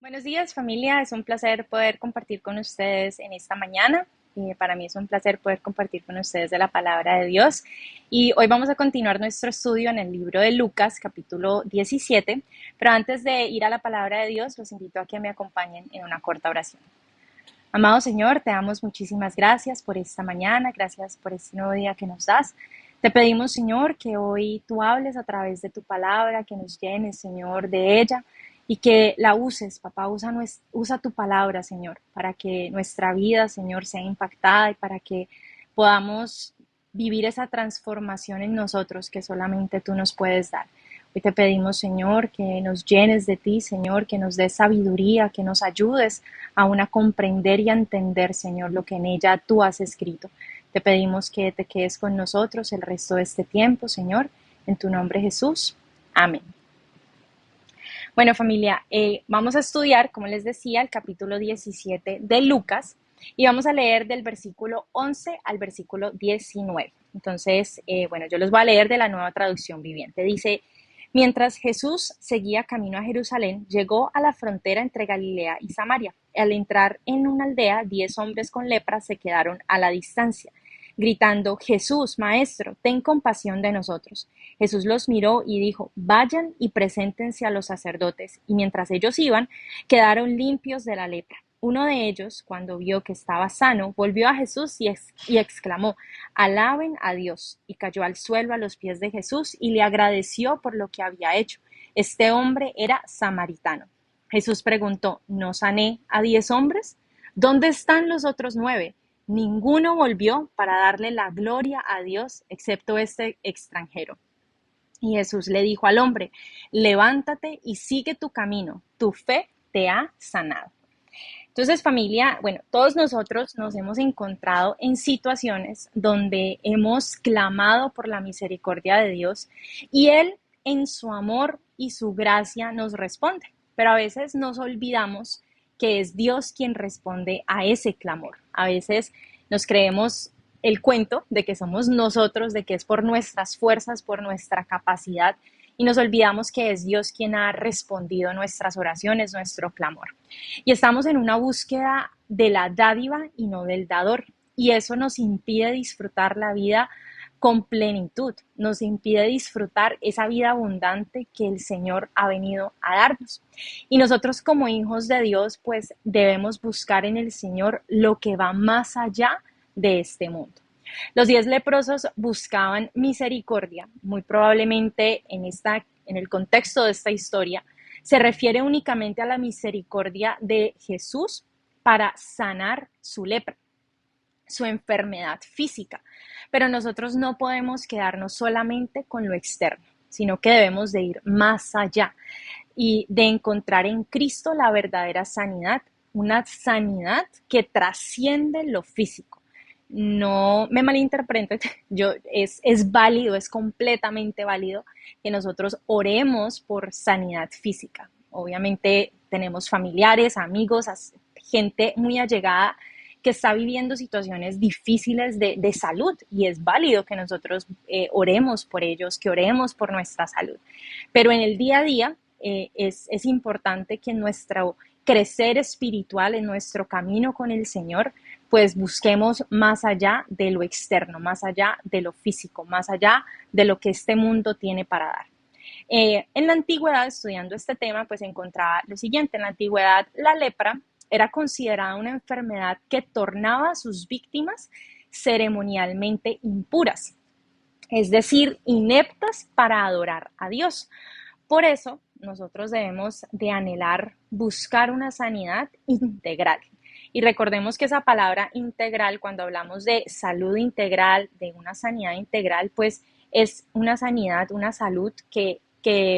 Buenos días, familia. Es un placer poder compartir con ustedes en esta mañana. Para mí es un placer poder compartir con ustedes de la palabra de Dios. Y hoy vamos a continuar nuestro estudio en el libro de Lucas, capítulo 17. Pero antes de ir a la palabra de Dios, los invito a que me acompañen en una corta oración. Amado Señor, te damos muchísimas gracias por esta mañana, gracias por este nuevo día que nos das. Te pedimos, Señor, que hoy tú hables a través de tu palabra, que nos llenes, Señor, de ella y que la uses, papá. Usa tu palabra, Señor, para que nuestra vida, Señor, sea impactada y para que podamos vivir esa transformación en nosotros que solamente tú nos puedes dar. Hoy te pedimos, Señor, que nos llenes de ti, Señor, que nos des sabiduría, que nos ayudes aún a comprender y a entender, Señor, lo que en ella tú has escrito. Te pedimos que te quedes con nosotros el resto de este tiempo, Señor, en tu nombre Jesús. Amén. Bueno, familia, vamos a estudiar, como les decía, el capítulo 17 de Lucas y vamos a leer del versículo 11 al versículo 19. Entonces, bueno, yo los voy a leer de la Nueva Traducción Viviente. Dice: mientras Jesús seguía camino a Jerusalén, llegó a la frontera entre Galilea y Samaria. Al entrar en una aldea, 10 hombres con lepra se quedaron a la distancia, gritando: Jesús, Maestro, ten compasión de nosotros. Jesús los miró y dijo: vayan y preséntense a los sacerdotes. Y mientras ellos iban, quedaron limpios de la lepra. Uno de ellos, cuando vio que estaba sano, volvió a Jesús y exclamó: alaben a Dios. Y cayó al suelo a los pies de Jesús y le agradeció por lo que había hecho. Este hombre era samaritano. Jesús preguntó: ¿no sané a 10 hombres? ¿Dónde están los otros 9? Ninguno volvió para darle la gloria a Dios, excepto este extranjero. Y Jesús le dijo al hombre: levántate y sigue tu camino, tu fe te ha sanado. Entonces, familia, bueno, todos nosotros nos hemos encontrado en situaciones donde hemos clamado por la misericordia de Dios y Él, en su amor y su gracia, nos responde. Pero a veces nos olvidamos que es Dios quien responde a ese clamor. A veces nos creemos el cuento de que somos nosotros, de que es por nuestras fuerzas, por nuestra capacidad, y nos olvidamos que es Dios quien ha respondido nuestras oraciones, nuestro clamor. Y estamos en una búsqueda de la dádiva y no del dador. Y eso nos impide disfrutar la vida con plenitud, nos impide disfrutar esa vida abundante que el Señor ha venido a darnos. Y nosotros como hijos de Dios, pues debemos buscar en el Señor lo que va más allá de este mundo. Los 10 leprosos buscaban misericordia, muy probablemente en el contexto de esta historia, se refiere únicamente a la misericordia de Jesús para sanar su lepra, su enfermedad física. Pero nosotros no podemos quedarnos solamente con lo externo, sino que debemos de ir más allá y de encontrar en Cristo la verdadera sanidad, una sanidad que trasciende lo físico. No me malinterpreten, es válido, es completamente válido que nosotros oremos por sanidad física. Obviamente tenemos familiares, amigos, gente muy allegada que está viviendo situaciones difíciles de salud y es válido que nosotros oremos por ellos, que oremos por nuestra salud. Pero en el día a día es importante que en nuestro crecer espiritual, en nuestro camino con el Señor, pues busquemos más allá de lo externo, más allá de lo físico, más allá de lo que este mundo tiene para dar. En la antigüedad, estudiando este tema, pues encontraba lo siguiente: en la antigüedad la lepra era considerada una enfermedad que tornaba a sus víctimas ceremonialmente impuras, es decir, ineptas para adorar a Dios. Por eso, nosotros debemos de anhelar buscar una sanidad integral. Y recordemos que esa palabra integral, cuando hablamos de salud integral, de una sanidad integral, pues es una sanidad, una salud eh,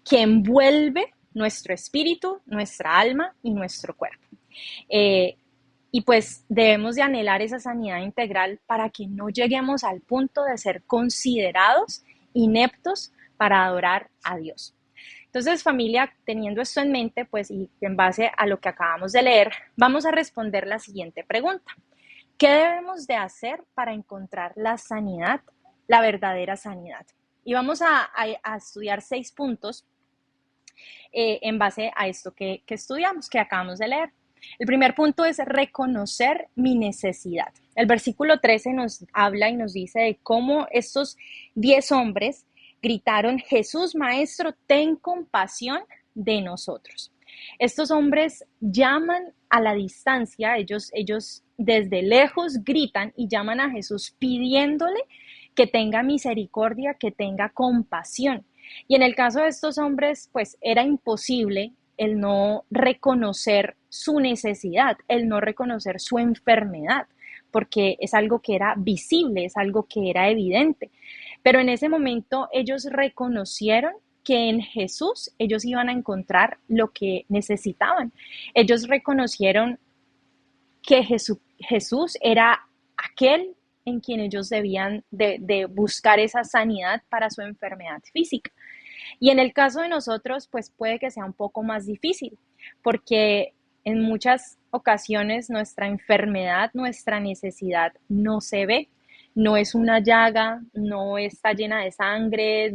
que envuelve nuestro espíritu, nuestra alma y nuestro cuerpo. Eh, y pues debemos de anhelar esa sanidad integral para que no lleguemos al punto de ser considerados ineptos para adorar a Dios. Entonces, familia, teniendo esto en mente, pues y en base a lo que acabamos de leer, vamos a responder la siguiente pregunta: ¿qué debemos de hacer para encontrar la sanidad, la verdadera sanidad? Y vamos a estudiar 6 puntos en base a esto que estudiamos, que acabamos de leer. El primer punto es reconocer mi necesidad. El versículo 13 nos habla y nos dice de cómo estos 10 hombres gritaron: Jesús, Maestro, ten compasión de nosotros. Estos hombres llaman a la distancia, ellos desde lejos gritan y llaman a Jesús pidiéndole que tenga misericordia, que tenga compasión. Y en el caso de estos hombres, pues era imposible el no reconocer su necesidad, el no reconocer su enfermedad, porque es algo que era visible, es algo que era evidente. Pero en ese momento ellos reconocieron que en Jesús ellos iban a encontrar lo que necesitaban. Ellos reconocieron que Jesús era aquel en quien ellos debían de buscar esa sanidad para su enfermedad física. Y en el caso de nosotros, pues puede que sea un poco más difícil, porque en muchas ocasiones nuestra enfermedad, nuestra necesidad no se ve, no es una llaga, no está llena de sangre,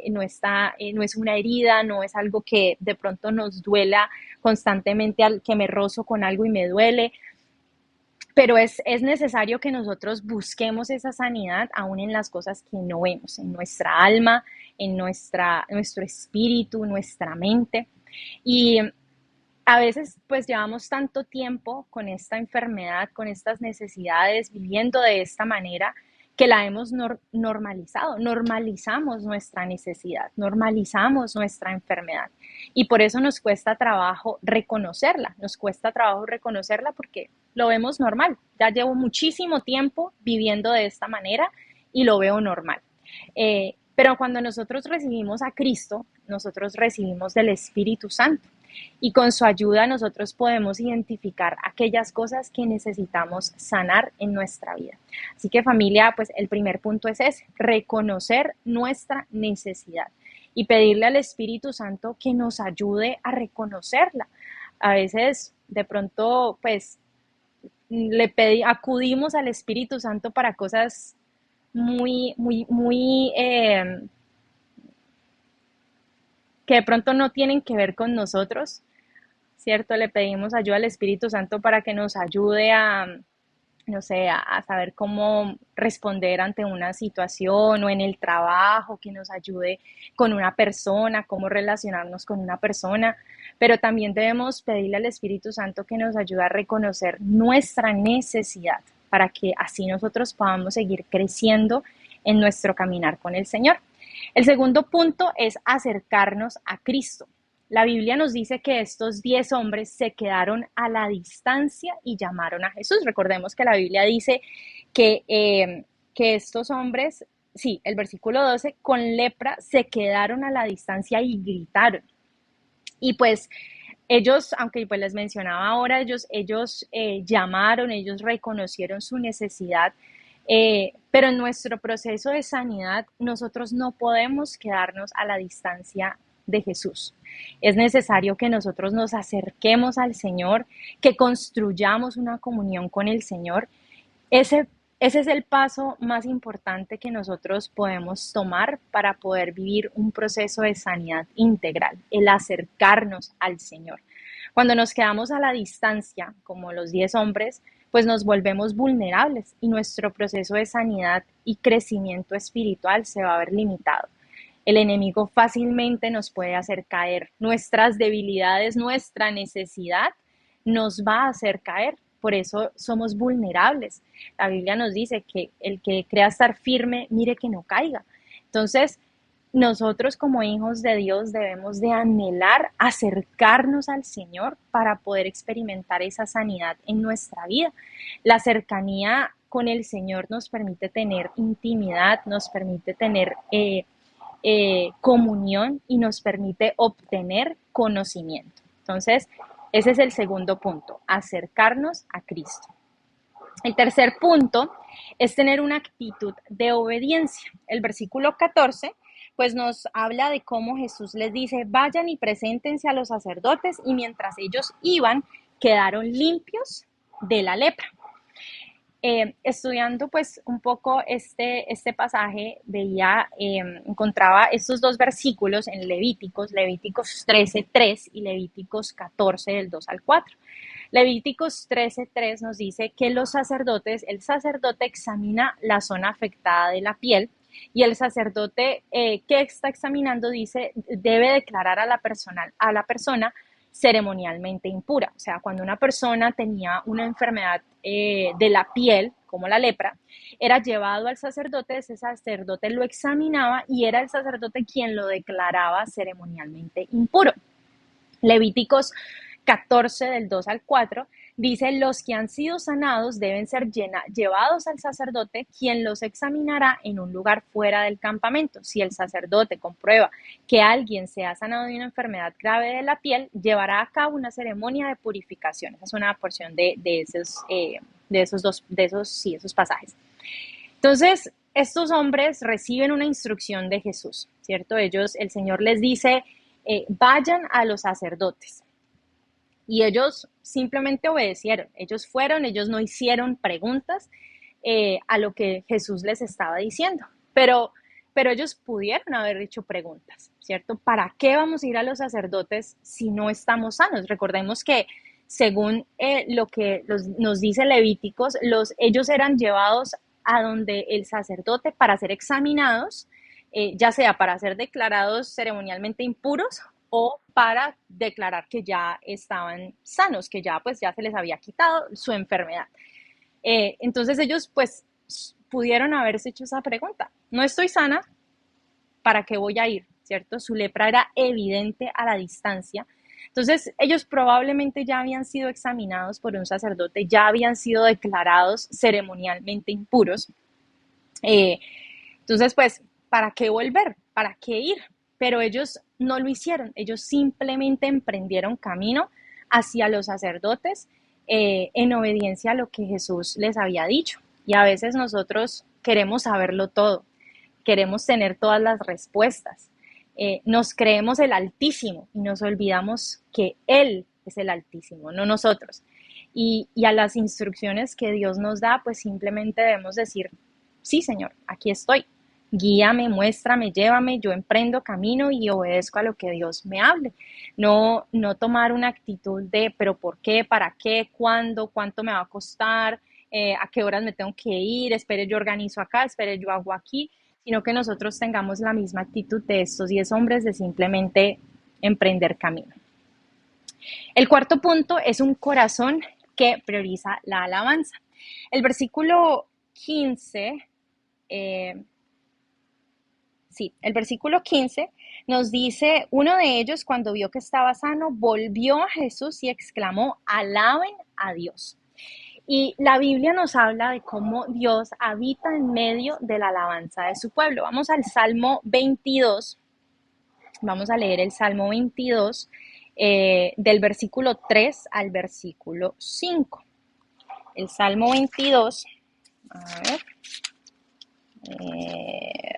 no es una herida, no es algo que de pronto nos duela constantemente, al que me rozo con algo y me duele, pero es necesario que nosotros busquemos esa sanidad aún en las cosas que no vemos, en nuestra alma, en nuestro espíritu, nuestra mente. Y a veces pues llevamos tanto tiempo con esta enfermedad, con estas necesidades, viviendo de esta manera, que la hemos normalizado, normalizamos nuestra necesidad, normalizamos nuestra enfermedad. Y por eso nos cuesta trabajo reconocerla, porque lo vemos normal. Ya llevo muchísimo tiempo viviendo de esta manera y lo veo normal. Pero cuando nosotros recibimos a Cristo, nosotros recibimos del Espíritu Santo. Y con su ayuda nosotros podemos identificar aquellas cosas que necesitamos sanar en nuestra vida. Así que familia, pues el primer punto es ese: reconocer nuestra necesidad y pedirle al Espíritu Santo que nos ayude a reconocerla. A veces de pronto pues acudimos al Espíritu Santo para cosas muy que de pronto no tienen que ver con nosotros, ¿cierto? Le pedimos ayuda al Espíritu Santo para que nos ayude a, no sé, a saber cómo responder ante una situación o en el trabajo, que nos ayude con una persona, cómo relacionarnos con una persona, pero también debemos pedirle al Espíritu Santo que nos ayude a reconocer nuestra necesidad para que así nosotros podamos seguir creciendo en nuestro caminar con el Señor. El segundo punto es acercarnos a Cristo. La Biblia nos dice que estos 10 hombres se quedaron a la distancia y llamaron a Jesús. Recordemos que la Biblia dice que estos hombres, sí, el versículo 12, con lepra se quedaron a la distancia y gritaron. Y pues ellos, aunque pues les mencionaba ahora, ellos llamaron, ellos reconocieron su necesidad, pero en nuestro proceso de sanidad nosotros no podemos quedarnos a la distancia de Jesús. Es necesario que nosotros nos acerquemos al Señor, que construyamos una comunión con el Señor. Ese es el paso más importante que nosotros podemos tomar para poder vivir un proceso de sanidad integral, el acercarnos al Señor. Cuando nos quedamos a la distancia, como los 10 hombres, pues nos volvemos vulnerables y nuestro proceso de sanidad y crecimiento espiritual se va a ver limitado. El enemigo fácilmente nos puede hacer caer. Nuestras debilidades, nuestra necesidad nos va a hacer caer. Por eso somos vulnerables. La Biblia nos dice que el que crea estar firme, mire que no caiga. Entonces, nosotros como hijos de Dios debemos de anhelar acercarnos al Señor para poder experimentar esa sanidad en nuestra vida. La cercanía con el Señor nos permite tener intimidad, nos permite tener comunión y nos permite obtener conocimiento. Entonces, ese es el segundo punto, acercarnos a Cristo. El tercer punto es tener una actitud de obediencia. El versículo 14 pues nos habla de cómo Jesús les dice: vayan y preséntense a los sacerdotes, y mientras ellos iban, quedaron limpios de la lepra. Estudiando pues un poco este pasaje, encontraba estos dos versículos en Levíticos 13:3 y Levíticos 14 del 2 al 4. Levíticos 13:3 nos dice que el sacerdote examina la zona afectada de la piel y el sacerdote que está examinando dice debe declarar a la persona ceremonialmente impura. O sea, cuando una persona tenía una enfermedad de la piel, como la lepra, era llevado al sacerdote, ese sacerdote lo examinaba y era el sacerdote quien lo declaraba ceremonialmente impuro. Levíticos 14 del 2 al 4 dice, los que han sido sanados deben ser llevados al sacerdote, quien los examinará en un lugar fuera del campamento. Si el sacerdote comprueba que alguien se ha sanado de una enfermedad grave de la piel, llevará a cabo una ceremonia de purificación. Esa es una porción esos pasajes. Entonces, estos hombres reciben una instrucción de Jesús, ¿cierto? El Señor les dice, vayan a los sacerdotes. Y ellos simplemente obedecieron. Ellos fueron, ellos no hicieron preguntas a lo que Jesús les estaba diciendo. Pero ellos pudieron haber hecho preguntas, ¿cierto? ¿Para qué vamos a ir a los sacerdotes si no estamos sanos? Recordemos que según lo que nos dice Levíticos, ellos eran llevados a donde el sacerdote para ser examinados, ya sea para ser declarados ceremonialmente impuros o para declarar que ya estaban sanos, que ya se les había quitado su enfermedad. Entonces ellos pues pudieron haberse hecho esa pregunta. No estoy sana, ¿para qué voy a ir? ¿Cierto? Su lepra era evidente a la distancia. Entonces ellos probablemente ya habían sido examinados por un sacerdote, ya habían sido declarados ceremonialmente impuros. Entonces pues, ¿para qué volver? ¿Para qué ir? Pero ellos no lo hicieron, ellos simplemente emprendieron camino hacia los sacerdotes en obediencia a lo que Jesús les había dicho. Y a veces nosotros queremos saberlo todo, queremos tener todas las respuestas, nos creemos el Altísimo y nos olvidamos que Él es el Altísimo, no nosotros. Y a las instrucciones que Dios nos da, pues simplemente debemos decir, sí, Señor, aquí estoy. Guíame, muéstrame, llévame, yo emprendo camino y obedezco a lo que Dios me hable. No tomar una actitud de, pero ¿por qué? ¿Para qué? ¿Cuándo? ¿Cuánto me va a costar? ¿A qué horas me tengo que ir? Espere, yo organizo acá, espere, yo hago aquí, sino que nosotros tengamos la misma actitud de estos 10 hombres de simplemente emprender camino. El cuarto punto es un corazón que prioriza la alabanza. El versículo 15 el versículo 15 nos dice, uno de ellos cuando vio que estaba sano, volvió a Jesús y exclamó, alaben a Dios. Y la Biblia nos habla de cómo Dios habita en medio de la alabanza de su pueblo. Vamos al Salmo 22, vamos a leer el Salmo 22 del versículo 3 al versículo 5. El Salmo 22, a ver,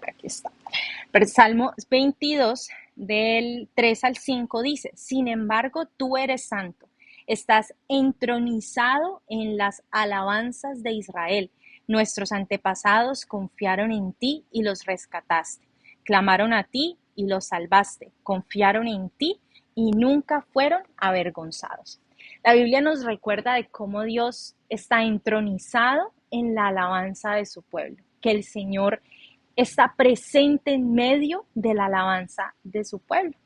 aquí está. Pero Salmo 22, del 3 al 5 dice, sin embargo, tú eres santo, estás entronizado en las alabanzas de Israel. Nuestros antepasados confiaron en ti y los rescataste. Clamaron a ti y los salvaste. Confiaron en ti y nunca fueron avergonzados. La Biblia nos recuerda de cómo Dios está entronizado en la alabanza de su pueblo, que el Señor está presente en medio de la alabanza de su pueblo.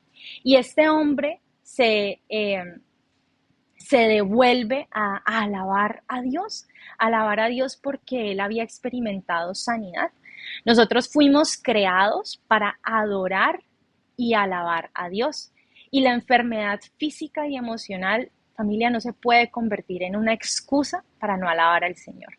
Y este hombre se devuelve a alabar a Dios porque él había experimentado sanidad. Nosotros fuimos creados para adorar y alabar a Dios. Y la enfermedad física y emocional, familia, no se puede convertir en una excusa para no alabar al Señor.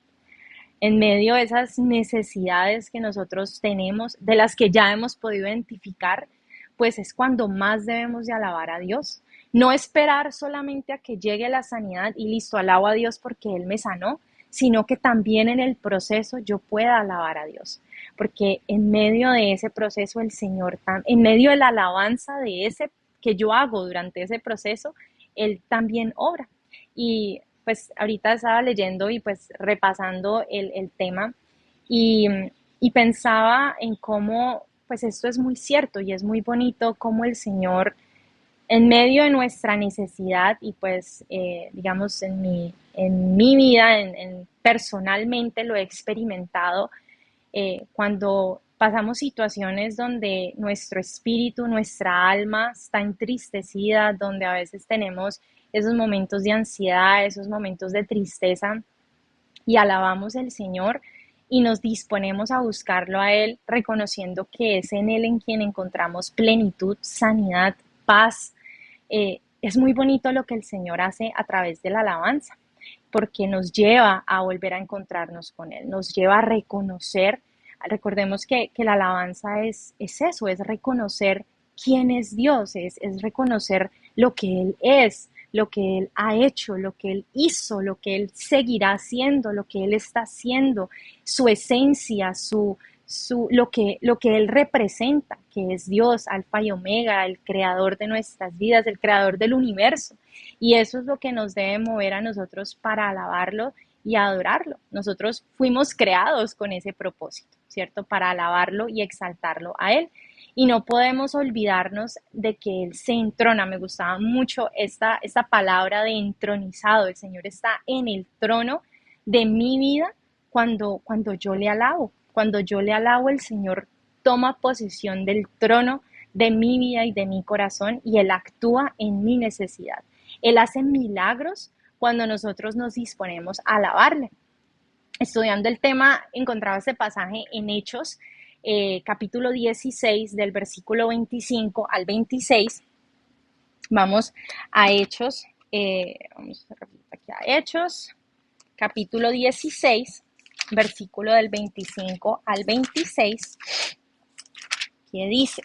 En medio de esas necesidades que nosotros tenemos, de las que ya hemos podido identificar, pues es cuando más debemos de alabar a Dios. No esperar solamente a que llegue la sanidad y listo, alabo a Dios porque Él me sanó, sino que también en el proceso yo pueda alabar a Dios. Porque en medio de ese proceso el Señor, en medio de la alabanza de ese que yo hago durante ese proceso, Él también obra. Y pues ahorita estaba leyendo y pues repasando el tema y, y pensaba en cómo, pues esto es muy cierto y es muy bonito cómo el Señor en medio de nuestra necesidad y pues digamos en mi vida, personalmente lo he experimentado cuando pasamos situaciones donde nuestro espíritu, nuestra alma está entristecida, donde a veces tenemos esos momentos de ansiedad, esos momentos de tristeza y alabamos al Señor y nos disponemos a buscarlo a Él, reconociendo que es en Él en quien encontramos plenitud, sanidad, paz. Es muy bonito lo que el Señor hace a través de la alabanza, porque nos lleva a volver a encontrarnos con Él, nos lleva a reconocer, recordemos que la alabanza es eso, es reconocer quién es Dios, es reconocer lo que Él es, lo que Él ha hecho, lo que Él hizo, lo que Él seguirá haciendo, lo que Él está haciendo, su esencia, lo que Él representa, que es Dios, Alfa y Omega, el creador de nuestras vidas, el creador del universo. Y eso es lo que nos debe mover a nosotros para alabarlo y adorarlo. Nosotros fuimos creados con ese propósito, ¿cierto? Para alabarlo y exaltarlo a Él. Y no podemos olvidarnos de que Él se entrona. Me gustaba mucho esta palabra de entronizado. El Señor está en el trono de mi vida cuando yo le alabo. Cuando yo le alabo, el Señor toma posesión del trono de mi vida y de mi corazón y Él actúa en mi necesidad. Él hace milagros cuando nosotros nos disponemos a alabarle. Estudiando el tema, encontraba este pasaje en Hechos, capítulo 16, del versículo 25 al 26. Vamos a Hechos, vamos a repetir aquí a Hechos, capítulo 16, versículo del 25 al 26, que dice,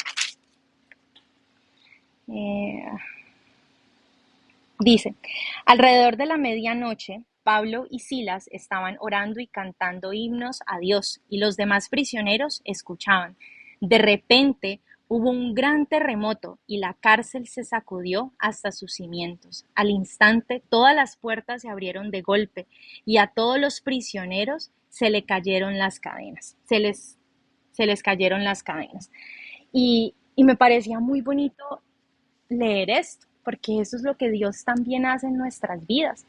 dice, alrededor de la medianoche, Pablo y Silas estaban orando y cantando himnos a Dios, y los demás prisioneros escuchaban. De repente hubo un gran terremoto y la cárcel se sacudió hasta sus cimientos. Al instante todas las puertas se abrieron de golpe y a todos los prisioneros se les cayeron las cadenas. Se les cayeron las cadenas. Y me parecía muy bonito leer esto, porque eso es lo que Dios también hace en nuestras vidas.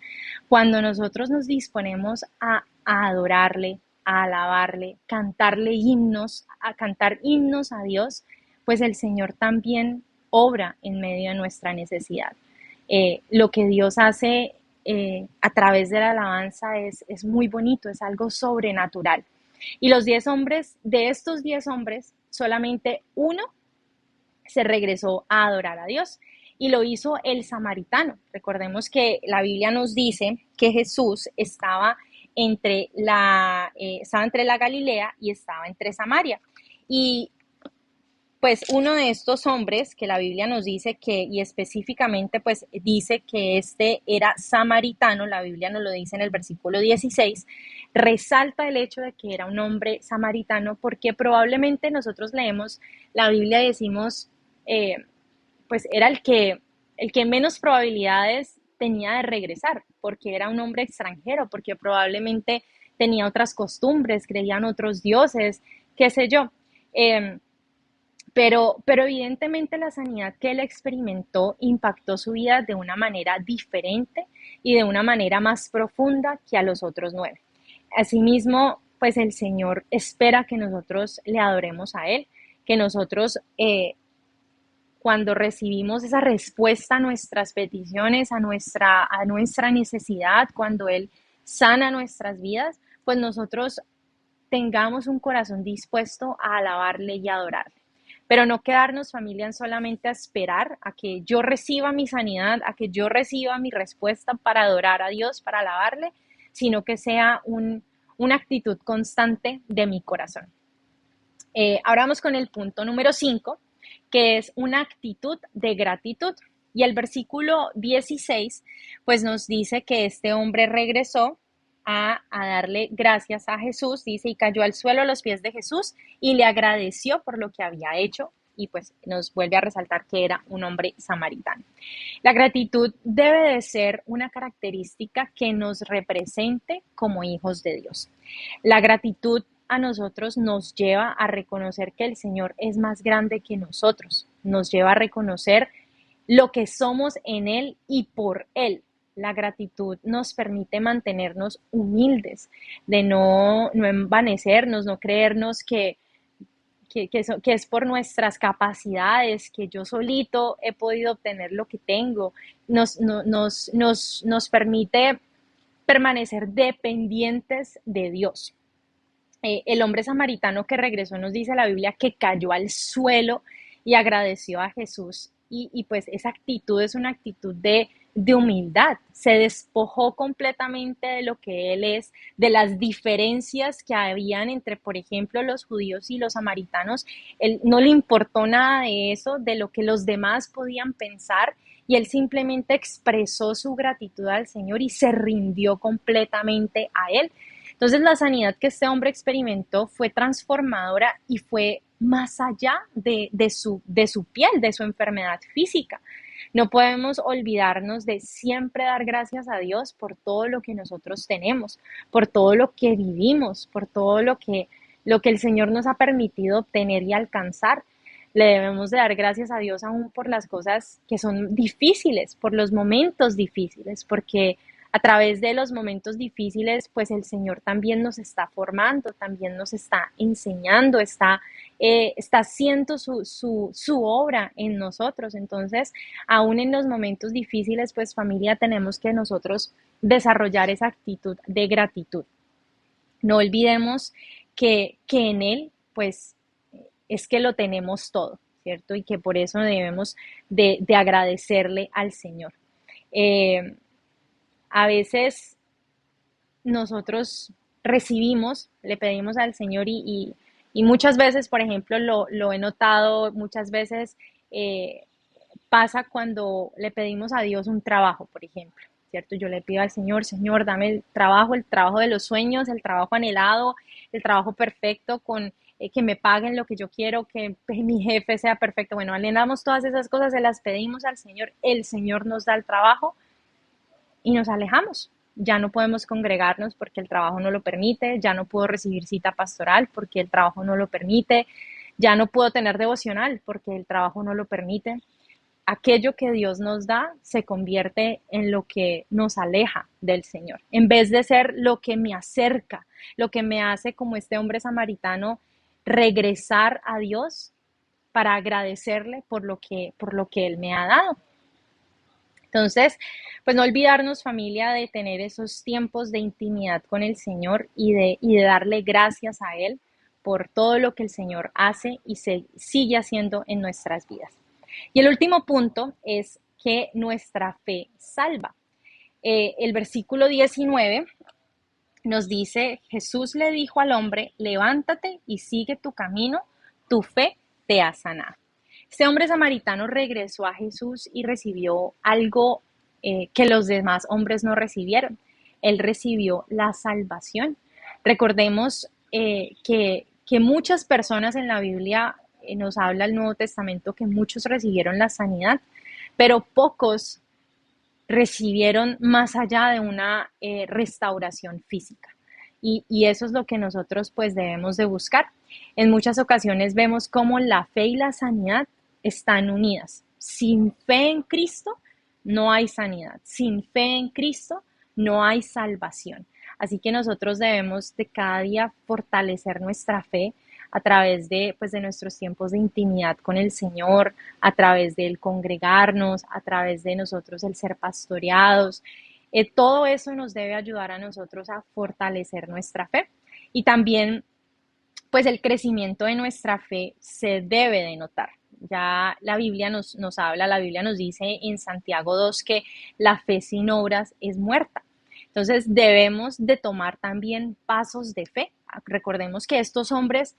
Cuando nosotros nos disponemos a adorarle, a alabarle, cantarle himnos, a cantar himnos a Dios, pues el Señor también obra en medio de nuestra necesidad. Lo que Dios hace a través de la alabanza es muy bonito, es algo sobrenatural. Y los 10 hombres, de estos 10 hombres, solamente uno se regresó a adorar a Dios y lo hizo el samaritano. Recordemos que la Biblia nos dice que Jesús estaba estaba entre la Galilea y estaba entre Samaria. Y pues uno de estos hombres que la Biblia nos dice y específicamente pues dice que este era samaritano, la Biblia nos lo dice en el versículo 16, resalta el hecho de que era un hombre samaritano porque probablemente nosotros leemos la Biblia y decimos, pues era el que menos probabilidades tenía de regresar, porque era un hombre extranjero, porque probablemente tenía otras costumbres, creían otros dioses, qué sé yo. Eh, pero evidentemente la sanidad que él experimentó impactó su vida de una manera diferente y de una manera más profunda que a los otros 9. Asimismo, pues el Señor espera que nosotros le adoremos a Él, que nosotros cuando recibimos esa respuesta a nuestras peticiones, a nuestra necesidad, cuando Él sana nuestras vidas, pues nosotros tengamos un corazón dispuesto a alabarle y adorarle. Pero no quedarnos, familia, en solamente a esperar a que yo reciba mi sanidad, a que yo reciba mi respuesta para adorar a Dios, para alabarle, sino que sea una actitud constante de mi corazón. Ahora vamos con el punto número 5, que es una actitud de gratitud. Y el versículo 16, pues nos dice que este hombre regresó a darle gracias a Jesús, dice, y cayó al suelo a los pies de Jesús y le agradeció por lo que había hecho. y pues nos vuelve a resaltar que era un hombre samaritano. La gratitud debe de ser una característica que nos represente como hijos de Dios. La gratitud a nosotros nos lleva a reconocer que el Señor es más grande que nosotros, nos lleva a reconocer lo que somos en Él y por Él. La gratitud nos permite mantenernos humildes, de no envanecernos, no creernos que es por nuestras capacidades, que yo solito he podido obtener lo que tengo. Nos permite permanecer dependientes de Dios. El hombre samaritano que regresó nos dice la Biblia que cayó al suelo y agradeció a Jesús y pues esa actitud es una actitud de humildad, se despojó completamente de lo que él es, de las diferencias que habían entre, por ejemplo, los judíos y los samaritanos, él no le importó nada de eso, de lo que los demás podían pensar, y él simplemente expresó su gratitud al Señor y se rindió completamente a él. Entonces la sanidad que este hombre experimentó fue transformadora y fue más allá de su piel, de su enfermedad física. No podemos olvidarnos de siempre dar gracias a Dios por todo lo que nosotros tenemos, por todo lo que vivimos, por todo lo que el Señor nos ha permitido obtener y alcanzar. Le debemos de dar gracias a Dios aún por las cosas que son difíciles, por los momentos difíciles, porque a través de los momentos difíciles, pues el Señor también nos está formando, también nos está enseñando, está haciendo su obra en nosotros. Entonces, aún en los momentos difíciles, pues familia, tenemos que nosotros desarrollar esa actitud de gratitud. No olvidemos que en Él, pues, es que lo tenemos todo, ¿cierto? Y que por eso debemos de agradecerle al Señor. Eh, a veces nosotros recibimos, le pedimos al Señor y muchas veces, por ejemplo, lo he notado, muchas veces pasa cuando le pedimos a Dios un trabajo, por ejemplo, ¿cierto? Yo le pido al Señor, Señor, dame el trabajo de los sueños, el trabajo anhelado, el trabajo perfecto con que me paguen lo que yo quiero, que mi jefe sea perfecto. Bueno, anhelamos todas esas cosas, se las pedimos al Señor, el Señor nos da el trabajo y nos alejamos. Ya no podemos congregarnos porque el trabajo no lo permite, ya no puedo recibir cita pastoral porque el trabajo no lo permite, ya no puedo tener devocional porque el trabajo no lo permite. Aquello que Dios nos da se convierte en lo que nos aleja del Señor, en vez de ser lo que me acerca, lo que me hace como este hombre samaritano regresar a Dios para agradecerle por lo que Él me ha dado. Entonces, pues no olvidarnos familia de tener esos tiempos de intimidad con el Señor y de darle gracias a Él por todo lo que el Señor hace y se sigue haciendo en nuestras vidas. Y el último punto es que nuestra fe salva. El versículo 19 nos dice, Jesús le dijo al hombre, levántate y sigue tu camino, tu fe te ha sanado. Este hombre samaritano regresó a Jesús y recibió algo que los demás hombres no recibieron. Él recibió la salvación. Recordemos que muchas personas en la Biblia nos habla el Nuevo Testamento que muchos recibieron la sanidad, pero pocos recibieron más allá de una restauración física. Y eso es lo que nosotros pues debemos de buscar. En muchas ocasiones vemos cómo la fe y la sanidad están unidas. Sin fe en Cristo no hay sanidad. Sin fe en Cristo no hay salvación. Así que nosotros debemos de cada día fortalecer nuestra fe a través de, pues, de nuestros tiempos de intimidad con el Señor, a través del congregarnos, a través de nosotros el ser pastoreados. Todo eso nos debe ayudar a nosotros a fortalecer nuestra fe. Y también, pues el crecimiento de nuestra fe se debe de notar. Ya la Biblia nos habla, la Biblia nos dice en Santiago 2 que la fe sin obras es muerta. Entonces debemos de tomar también pasos de fe. Recordemos que estos hombres,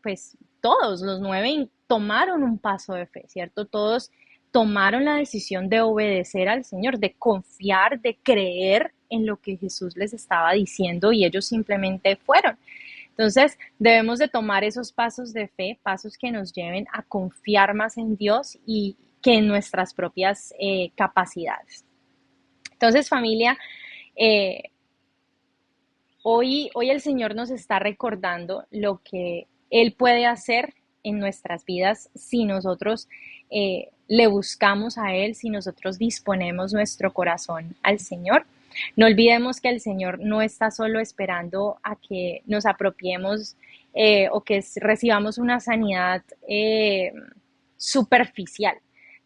pues todos los 9 tomaron un paso de fe, ¿cierto? Todos tomaron la decisión de obedecer al Señor, de confiar, de creer en lo que Jesús les estaba diciendo y ellos simplemente fueron. Entonces, debemos de tomar esos pasos de fe, pasos que nos lleven a confiar más en Dios y que en nuestras propias capacidades. Entonces, familia, eh, hoy el Señor nos está recordando lo que Él puede hacer en nuestras vidas si nosotros le buscamos a Él, si nosotros disponemos nuestro corazón al Señor. No olvidemos que el Señor no está solo esperando a que nos apropiemos o que recibamos una sanidad superficial,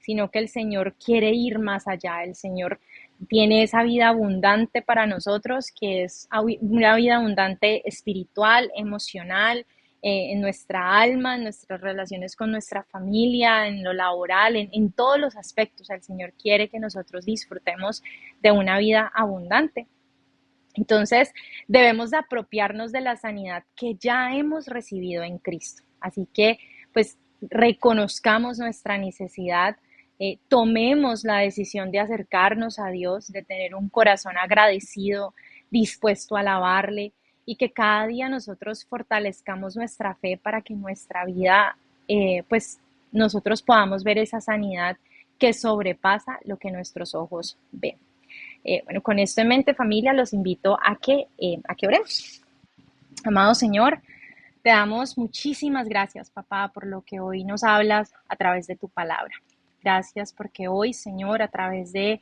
sino que el Señor quiere ir más allá. El Señor tiene esa vida abundante para nosotros, que es una vida abundante espiritual, emocional, en nuestra alma, en nuestras relaciones con nuestra familia, en lo laboral, en todos los aspectos. El Señor quiere que nosotros disfrutemos de una vida abundante. Entonces, debemos de apropiarnos de la sanidad que ya hemos recibido en Cristo. Así que, pues, reconozcamos nuestra necesidad, tomemos la decisión de acercarnos a Dios, de tener un corazón agradecido, dispuesto a alabarle, y que cada día nosotros fortalezcamos nuestra fe para que en nuestra vida, pues, nosotros podamos ver esa sanidad que sobrepasa lo que nuestros ojos ven. Bueno, con esto en mente, familia, los invito a que oremos. Amado Señor, te damos muchísimas gracias, papá, por lo que hoy nos hablas a través de tu palabra. Gracias porque hoy, Señor, a través de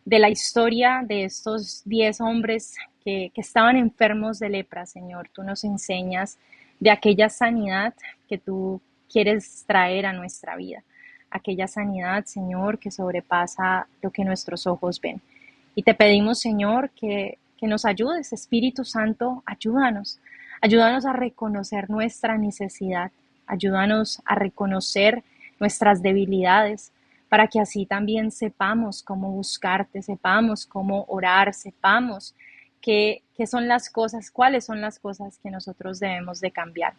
la historia de estos 10 hombres que estaban enfermos de lepra, Señor, tú nos enseñas de aquella sanidad que tú quieres traer a nuestra vida. Aquella sanidad, Señor, que sobrepasa lo que nuestros ojos ven. Y te pedimos, Señor, que nos ayudes, Espíritu Santo, ayúdanos. Ayúdanos a reconocer nuestra necesidad. Ayúdanos a reconocer nuestras debilidades, para que así también sepamos cómo buscarte, sepamos cómo orar, sepamos qué son las cosas, cuáles son las cosas que nosotros debemos de cambiar.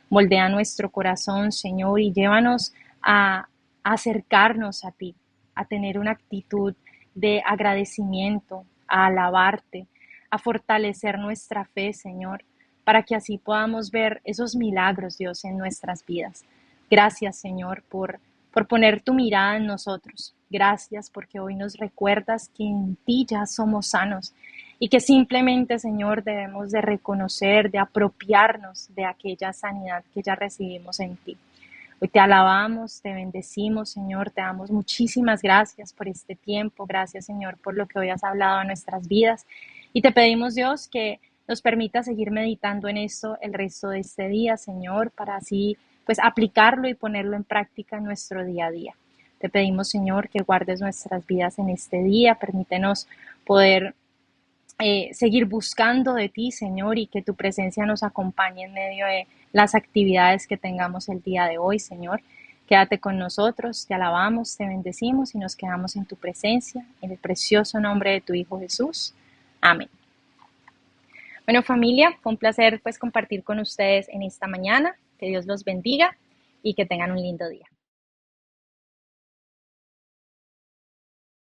Moldea nuestro corazón, Señor, y llévanos a acercarnos a ti, a tener una actitud de agradecimiento, a alabarte, a fortalecer nuestra fe, Señor, para que así podamos ver esos milagros, Dios, en nuestras vidas. Gracias, Señor, por poner tu mirada en nosotros. Gracias porque hoy nos recuerdas que en ti ya somos sanos y que simplemente, Señor, debemos de reconocer, de apropiarnos de aquella sanidad que ya recibimos en ti. Hoy te alabamos, te bendecimos, Señor, te damos muchísimas gracias por este tiempo. Gracias, Señor, por lo que hoy has hablado a nuestras vidas. Y te pedimos, Dios, que nos permita seguir meditando en esto el resto de este día, Señor, para así pues aplicarlo y ponerlo en práctica en nuestro día a día. Te pedimos, Señor, que guardes nuestras vidas en este día. Permítenos poder seguir buscando de ti, Señor, y que tu presencia nos acompañe en medio de las actividades que tengamos el día de hoy, Señor. Quédate con nosotros, te alabamos, te bendecimos y nos quedamos en tu presencia, en el precioso nombre de tu Hijo Jesús. Amén. Bueno, familia, fue un placer pues compartir con ustedes en esta mañana. Que Dios los bendiga y que tengan un lindo día.